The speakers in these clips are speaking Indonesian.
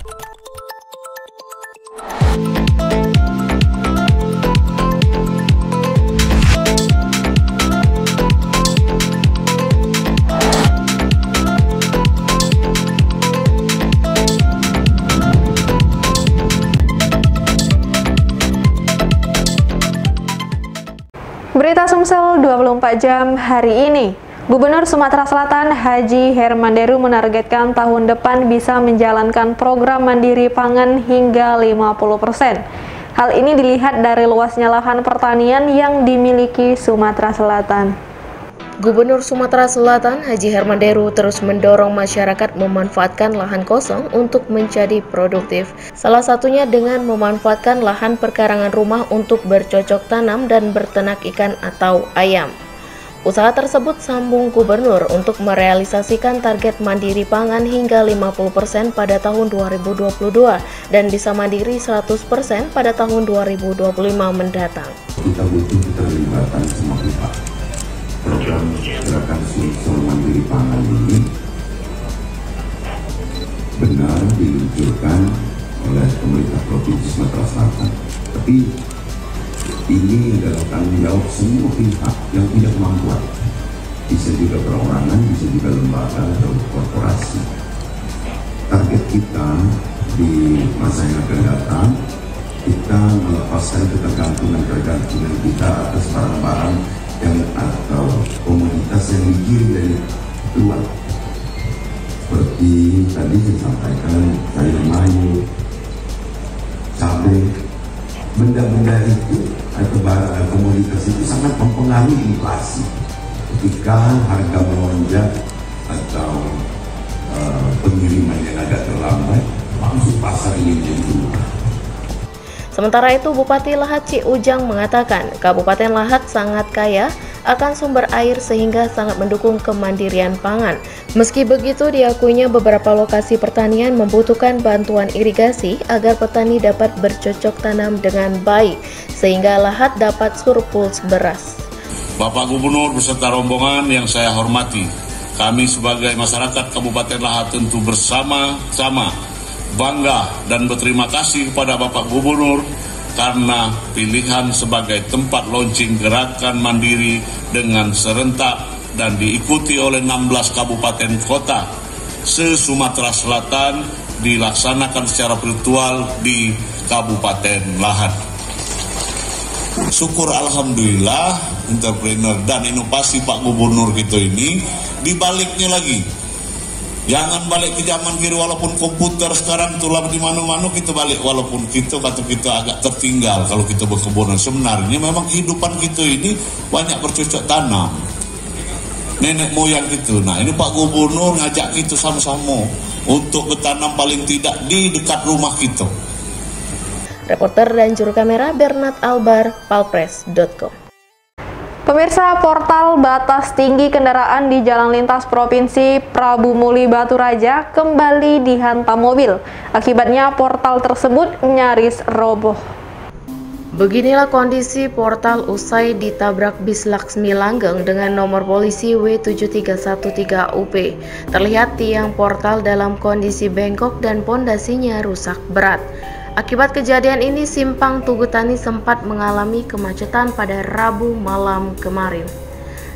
Berita Sumsel 24 jam hari ini. Gubernur Sumatera Selatan Haji Herman Deru menargetkan tahun depan bisa menjalankan program mandiri pangan hingga 50%. Hal ini dilihat dari luasnya lahan pertanian yang dimiliki Sumatera Selatan. Gubernur Sumatera Selatan Haji Herman Deru terus mendorong masyarakat memanfaatkan lahan kosong untuk menjadi produktif. Salah satunya dengan memanfaatkan lahan perkarangan rumah untuk bercocok tanam dan berternak ikan atau ayam. Usaha tersebut sambung Gubernur untuk merealisasikan target mandiri pangan hingga 50% pada tahun 2022 dan bisa mandiri 100% pada tahun 2025 mendatang. Kita butuh keterlibatan semua pihak. Program gerakan Sumsel Mandiri Pangan ini benar diluncurkan oleh pemerintah Provinsi Sumatera Selatan, tapi ini adalah tanggung jawab semua pihak yang punya kemampuan, bisa juga perorangan, bisa juga lembaga atau korporasi. Target kita di masa yang akan datang, kita melepaskan ketergantungan kita atas barang-barang yang atau komoditas yang dikirim dari luar, seperti tadi saya sampaikan sayur mayur, cabai, benda-benda itu atau barang komoditas itu sangat mempengaruhi inflasi. Ketika harga melonjak atau pengiriman yang agak terlambat, langsung pasar ini menjadi berubah. Sementara itu, Bupati Lahat Cik Ujang mengatakan Kabupaten Lahat sangat kaya akan sumber air sehingga sangat mendukung kemandirian pangan. Meski begitu, diakuinya beberapa lokasi pertanian membutuhkan bantuan irigasi agar petani dapat bercocok tanam dengan baik, sehingga Lahat dapat surplus beras. Bapak Gubernur beserta rombongan yang saya hormati, kami sebagai masyarakat Kabupaten Lahat tentu bersama-sama bangga dan berterima kasih kepada Bapak Gubernur karena pilihan sebagai tempat launching gerakan mandiri dengan serentak dan diikuti oleh 16 kabupaten kota se-Sumatera Selatan dilaksanakan secara virtual di Kabupaten Lahat. Syukur alhamdulillah entrepreneur dan inovasi Pak Gubernur kita ini dibaliknya lagi. Jangan balik ke zaman kiri, walaupun komputer sekarang tulang di mana-mana kita balik, walaupun kita agak tertinggal kalau kita berkebun. Sebenarnya memang kehidupan kita ini banyak bercocok tanam. Nenek moyang gitu. Nah, ini Pak Gubernur ngajak kita sama-sama untuk bertanam paling tidak di dekat rumah kita. Reporter dan juru kamera Bernard Albar, palpres.com. Pemirsa, portal batas tinggi kendaraan di Jalan Lintas Provinsi Prabu Muli Batu Raja kembali dihantam mobil. Akibatnya portal tersebut nyaris roboh. Beginilah kondisi portal usai ditabrak bis Laksmi Langgeng dengan nomor polisi W7313UP. Terlihat tiang portal dalam kondisi bengkok dan pondasinya rusak berat. Akibat kejadian ini, simpang Tugu Tani sempat mengalami kemacetan pada Rabu malam kemarin.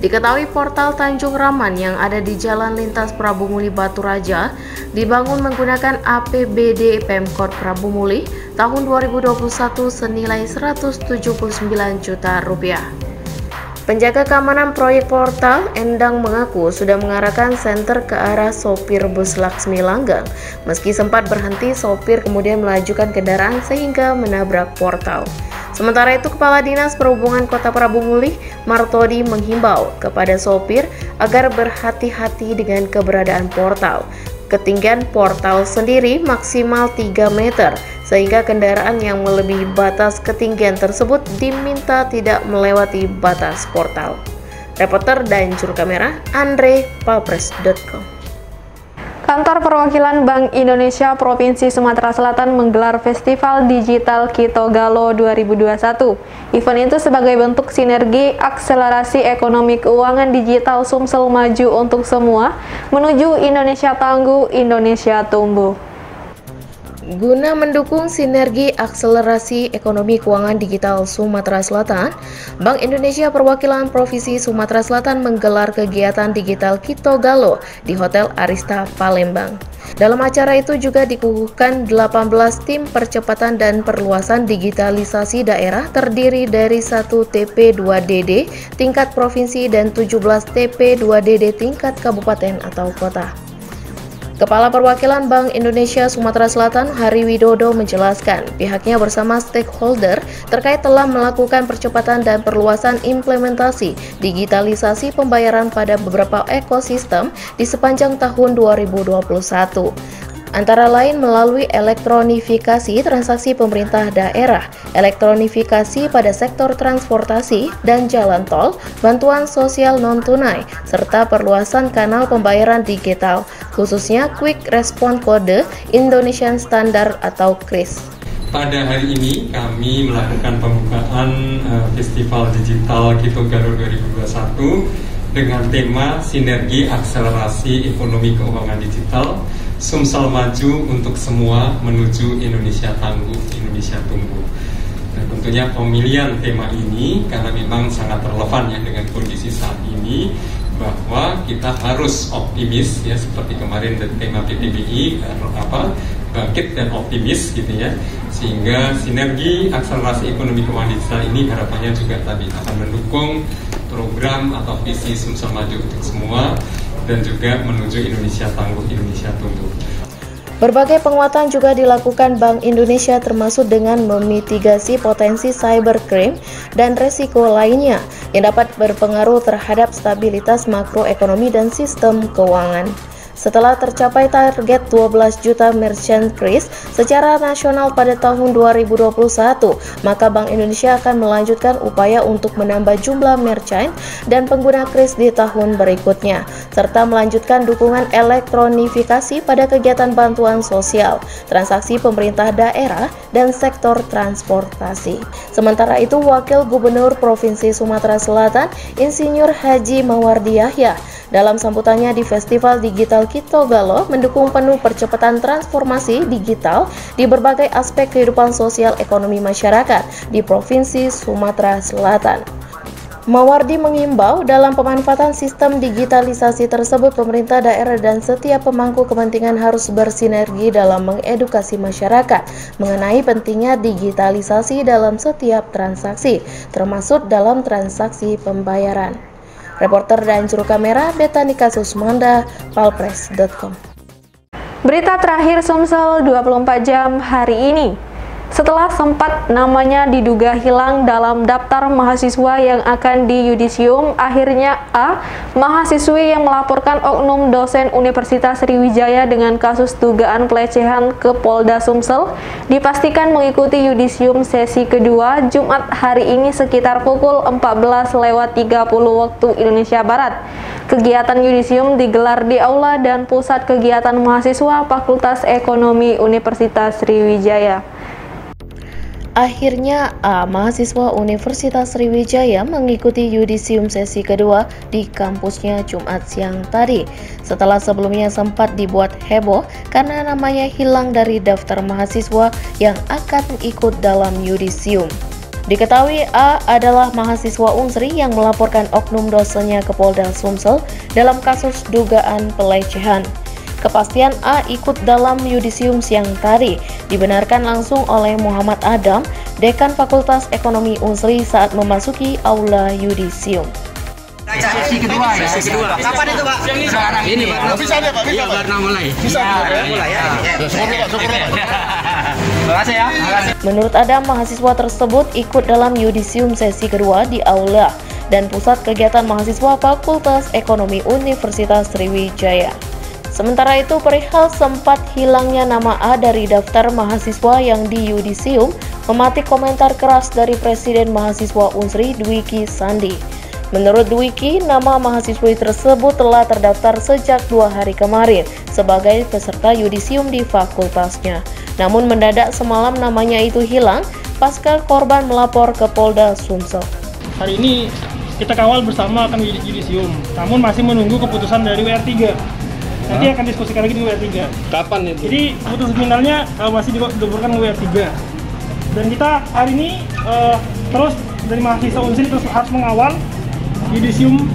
Diketahui portal Tanjung Raman yang ada di Jalan Lintas Prabu Muli Batu Raja dibangun menggunakan APBD Pemkot Prabu Muli tahun 2021 senilai 179 juta rupiah. Penjaga keamanan proyek portal, Endang, mengaku sudah mengarahkan senter ke arah sopir bus Laksmi Langgeng. Meski sempat berhenti, sopir kemudian melajukan kendaraan sehingga menabrak portal. Sementara itu, Kepala Dinas Perhubungan Kota Prabu Muli, Martodi, menghimbau kepada sopir agar berhati-hati dengan keberadaan portal. Ketinggian portal sendiri maksimal 3 meter, sehingga kendaraan yang melebihi batas ketinggian tersebut diminta tidak melewati batas portal. Reporter dan juru kamera Andre, palpres.com. Kantor Perwakilan Bank Indonesia Provinsi Sumatera Selatan menggelar Festival Digital Kitogalo 2021. Event itu sebagai bentuk sinergi akselerasi ekonomi keuangan digital Sumsel maju untuk semua menuju Indonesia tangguh, Indonesia tumbuh. Guna mendukung sinergi akselerasi ekonomi keuangan digital Sumatera Selatan, Bank Indonesia Perwakilan Provinsi Sumatera Selatan menggelar kegiatan digital Kito Galo di Hotel Arista Palembang. Dalam acara itu juga dikukuhkan 18 tim percepatan dan perluasan digitalisasi daerah terdiri dari 1 TP2DD tingkat provinsi dan 17 TP2DD tingkat kabupaten atau kota. Kepala Perwakilan Bank Indonesia Sumatera Selatan Hari Widodo menjelaskan pihaknya bersama stakeholder terkait telah melakukan percepatan dan perluasan implementasi digitalisasi pembayaran pada beberapa ekosistem di sepanjang tahun 2021. Antara lain melalui elektronifikasi transaksi pemerintah daerah, elektronifikasi pada sektor transportasi dan jalan tol, bantuan sosial non-tunai, serta perluasan kanal pembayaran digital, khususnya Quick Response Code Indonesian Standard atau KRIS. Pada hari ini kami melakukan pembukaan Festival Digital Kito Galo 2021 dengan tema Sinergi Akselerasi Ekonomi Keuangan Digital, Sumsel Maju untuk Semua Menuju Indonesia Tangguh, Indonesia Tumbuh. Dan tentunya pemilihan tema ini karena memang sangat relevan ya dengan kondisi saat ini, bahwa kita harus optimis ya, seperti kemarin tema PPBI bangkit dan optimis gitu ya, sehingga sinergi akselerasi ekonomi keuangan digital ini harapannya juga tadi akan mendukung program atau visi Sumsel Maju untuk Semua dan juga menuju Indonesia Tangguh, Indonesia Tumbuh. Berbagai penguatan juga dilakukan Bank Indonesia termasuk dengan memitigasi potensi cybercrime dan resiko lainnya yang dapat berpengaruh terhadap stabilitas makroekonomi dan sistem keuangan. Setelah tercapai target 12 juta merchant KRIS secara nasional pada tahun 2021, maka Bank Indonesia akan melanjutkan upaya untuk menambah jumlah merchant dan pengguna KRIS di tahun berikutnya, serta melanjutkan dukungan elektronifikasi pada kegiatan bantuan sosial, transaksi pemerintah daerah, dan sektor transportasi. Sementara itu, Wakil Gubernur Provinsi Sumatera Selatan, Insinyur Haji Mawardi Yahya, dalam sambutannya di Festival Digital Kito Galo mendukung penuh percepatan transformasi digital di berbagai aspek kehidupan sosial ekonomi masyarakat di Provinsi Sumatera Selatan. Mawardi mengimbau dalam pemanfaatan sistem digitalisasi tersebut pemerintah daerah dan setiap pemangku kepentingan harus bersinergi dalam mengedukasi masyarakat mengenai pentingnya digitalisasi dalam setiap transaksi, termasuk dalam transaksi pembayaran. Reporter dan juru kamera Betanika Susmanda, palpres.com. Berita terakhir Sumsel 24 jam hari ini. Setelah sempat namanya diduga hilang dalam daftar mahasiswa yang akan diyudisium, akhirnya A, mahasiswi yang melaporkan oknum dosen Universitas Sriwijaya dengan kasus dugaan pelecehan ke Polda Sumsel, dipastikan mengikuti yudisium sesi kedua Jumat hari ini sekitar pukul 14.30 waktu Indonesia Barat. Kegiatan yudisium digelar di Aula dan Pusat Kegiatan Mahasiswa Fakultas Ekonomi Universitas Sriwijaya. Akhirnya A, mahasiswa Universitas Sriwijaya mengikuti yudisium sesi kedua di kampusnya Jumat siang tadi. Setelah sebelumnya sempat dibuat heboh karena namanya hilang dari daftar mahasiswa yang akan ikut dalam yudisium. Diketahui A adalah mahasiswa Unsri yang melaporkan oknum dosennya ke Polda Sumsel dalam kasus dugaan pelecehan. Kepastian A ikut dalam yudisium siang tadi dibenarkan langsung oleh Muhammad Adam, Dekan Fakultas Ekonomi Unsri saat memasuki aula yudisium. Sesi kedua ya. Sesi kedua. Kapan itu, Pak? Sekarang ini, Pak. Bisa ya, Pak? Iya, baru mulai. Bisa mulai ya. Terima kasih ya. Menurut Adam, mahasiswa tersebut ikut dalam yudisium sesi kedua di aula dan Pusat Kegiatan Mahasiswa Fakultas Ekonomi Universitas Sriwijaya. Sementara itu, perihal sempat hilangnya nama A dari daftar mahasiswa yang di yudisium, mematik komentar keras dari Presiden Mahasiswa Unsri Dwiki Sandi. Menurut Dwiki, nama mahasiswi tersebut telah terdaftar sejak 2 hari kemarin sebagai peserta yudisium di fakultasnya. Namun mendadak semalam namanya itu hilang pasca korban melapor ke Polda Sumsel. Hari ini kita kawal bersama akan yudisium, namun masih menunggu keputusan dari WR3. Nanti akan diskusikan lagi di WA3. Kapan itu? Jadi keputusan finalnya masih dilaporkan ke WA3. Dan kita hari ini terus dari mahasiswa Unsri terus harus mengawal yudisium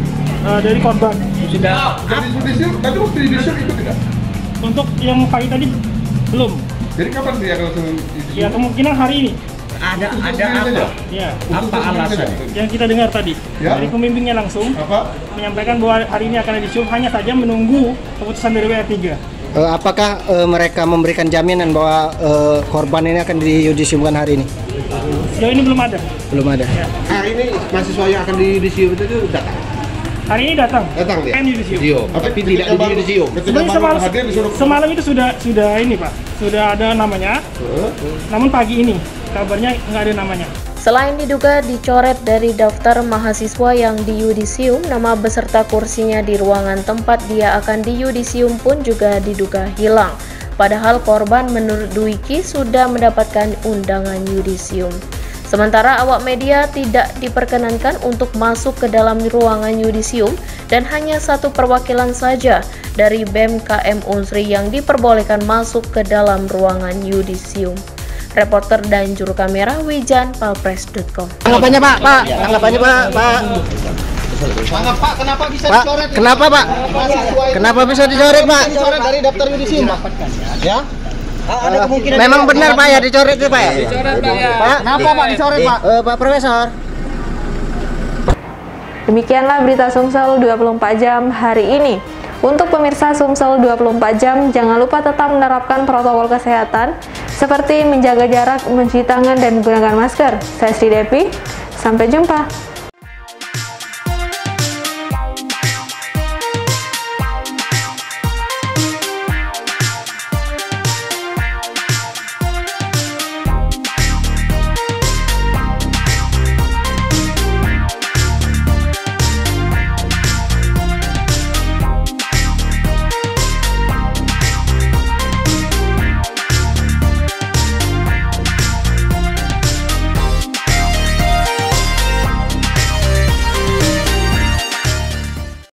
dari korban. Sudah. Jadi yudisium, tadi waktu yudisium itu tidak? Untuk yang pagi tadi belum. Jadi kapan dia akan langsung yudisium? Ya kemungkinan hari ini. Ada apa? Ya. Apa alasan? Yang kita dengar tadi dari pembimbingnya langsung menyampaikan bahwa hari ini akan yudisium, hanya saja menunggu keputusan dari WA3. Apakah mereka memberikan jaminan bahwa korban ini akan diyudisiumkan hari ini? Sejauh ini belum ada. Belum ada. Ya. Ini mahasiswa yang akan diyudisium itu datang? Hari ini datang. Datang dia? Kan yudisium. Tapi tidak diyudisium? Sebenarnya semalam itu sudah ini Pak, sudah ada namanya. Namun pagi ini kabarnya nggak ada namanya. Selain diduga dicoret dari daftar mahasiswa yang diyudisium, nama beserta kursinya di ruangan tempat dia akan diyudisium pun juga diduga hilang. Padahal korban menurut Dwiki sudah mendapatkan undangan yudisium. Sementara awak media tidak diperkenankan untuk masuk ke dalam ruangan yudisium dan hanya satu perwakilan saja dari BEM KM Unsri yang diperbolehkan masuk ke dalam ruangan yudisium. Reporter dan juru kamera Wijan, palpres.com. Tanggapannya Pak, tanggapannya Pak. Pak, kenapa bisa Pak, dicoret? kenapa Pak? Kenapa bisa dicoret Pak? Dicoret dari daftar yudisium, Pak. Ya? Ada kemungkinan. Memang benar Pak ya dicoret itu Pak ya? Dicoret Pak ya. Pak, Kenapa Pak dicoret Pak? Pak Profesor. Demikianlah berita Sumsel 24 jam hari ini. Untuk pemirsa Sumsel 24 jam, jangan lupa tetap menerapkan protokol kesehatan seperti menjaga jarak, mencuci tangan, dan menggunakan masker. Saya Sri Devi, sampai jumpa.